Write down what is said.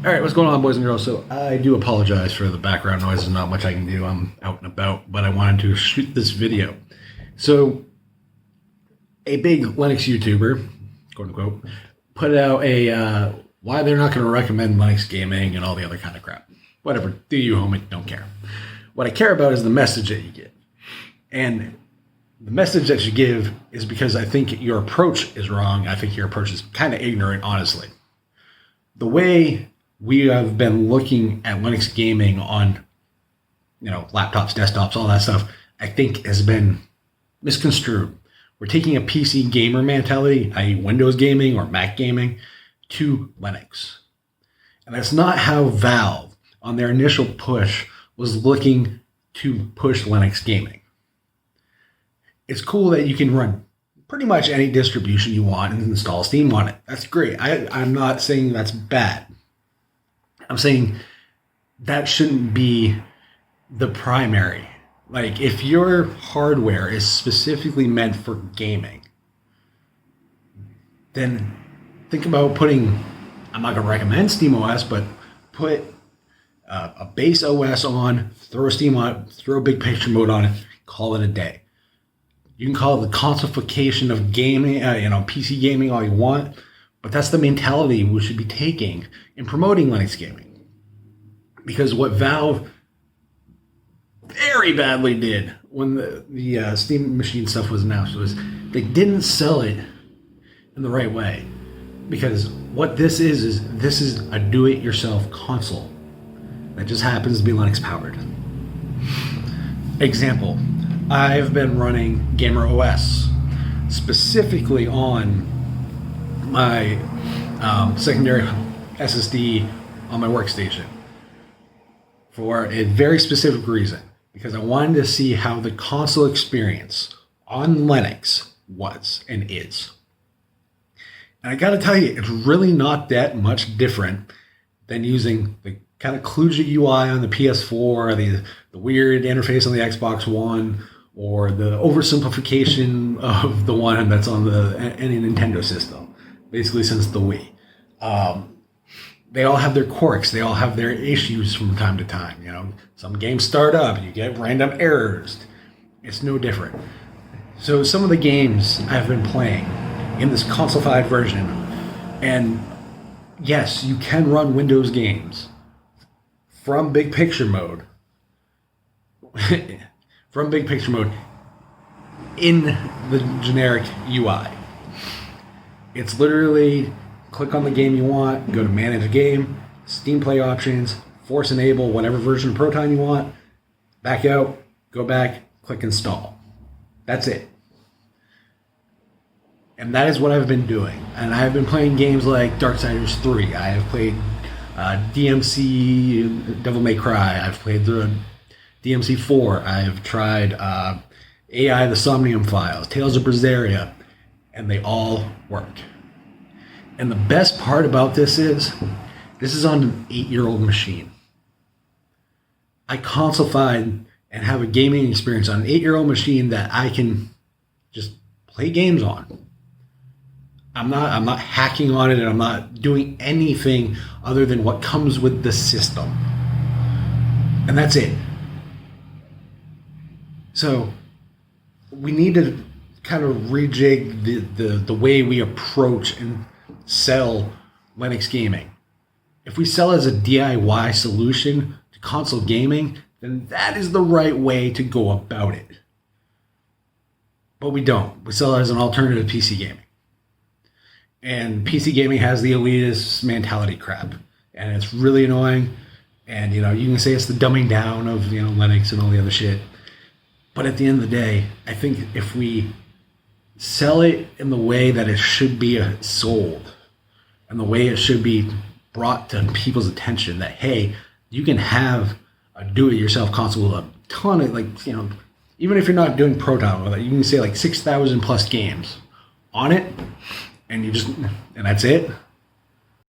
All right, what's going on, boys and girls? So I do apologize for the background noise. There's not much I can do. I'm out and about, but I wanted to shoot this video. So a big Linux YouTuber, quote unquote, put out a why they're not going to recommend Linux gaming and all the other kind of crap. Whatever, do you, homie, don't care. What I care about is the message that you give. And the message that you give is because I think your approach is wrong. I think your approach is kind of ignorant, honestly. The way we have been looking at Linux gaming on, laptops, desktops, all that stuff, I think has been misconstrued. We're taking a PC gamer mentality, i.e. Windows gaming or Mac gaming, to Linux. And that's not how Valve, on their initial push, was looking to push Linux gaming. It's cool that you can run pretty much any distribution you want and install Steam on it. That's great. I'm not saying that's bad. I'm saying that shouldn't be the primary. Like, if your hardware is specifically meant for gaming, then think about putting, I'm not going to recommend SteamOS, but put a base OS on, throw a Steam on, throw a big picture mode on it, call it a day. You can call it the consofication of gaming, PC gaming all you want, but that's the mentality we should be taking in promoting Linux gaming. Because what Valve very badly did when the Steam Machine stuff was announced was they didn't sell it in the right way. Because what this is a do-it-yourself console that just happens to be Linux powered. Example. I've been running Gamer OS specifically on my secondary SSD on my workstation for a very specific reason, because I wanted to see how the console experience on Linux was and is. And I got to tell you, it's really not that much different than using the kind of kludgy UI on the PS4, or the weird interface on the Xbox One, or the oversimplification of the one that's on any Nintendo system, basically since the Wii. They all have their quirks. They all have their issues from time to time. Some games start up, you get random errors. It's no different. So some of the games I've been playing in this console-fied version, and yes, you can run Windows games from big picture mode. From big picture mode in the generic UI. It's literally click on the game you want, go to manage game, Steam Play options, force enable whatever version of Proton you want, back out, go back, click install. That's it. And that is what I've been doing. And I've been playing games like Darksiders 3. I have played DMC Devil May Cry. I've played the DMC4, I've tried AI the Somnium Files, Tales of Berseria, and they all work. And the best part about this is on an 8-year-old machine. I consolefied and have a gaming experience on an 8-year-old machine that I can just play games on. I'm not hacking on it, and I'm not doing anything other than what comes with the system. And that's it. So we need to kind of rejig the way we approach and sell Linux gaming. If we sell it as a DIY solution to console gaming, then that is the right way to go about it. But we don't. We sell it as an alternative to PC gaming. And PC gaming has the elitist mentality crap. And it's really annoying. And, you can say it's the dumbing down of, Linux and all the other shit. But at the end of the day, I think if we sell it in the way that it should be sold, and the way it should be brought to people's attention, that, hey, you can have a do-it-yourself console with a ton of, even if you're not doing Proton with it, you can say 6,000 plus games on it, and that's it.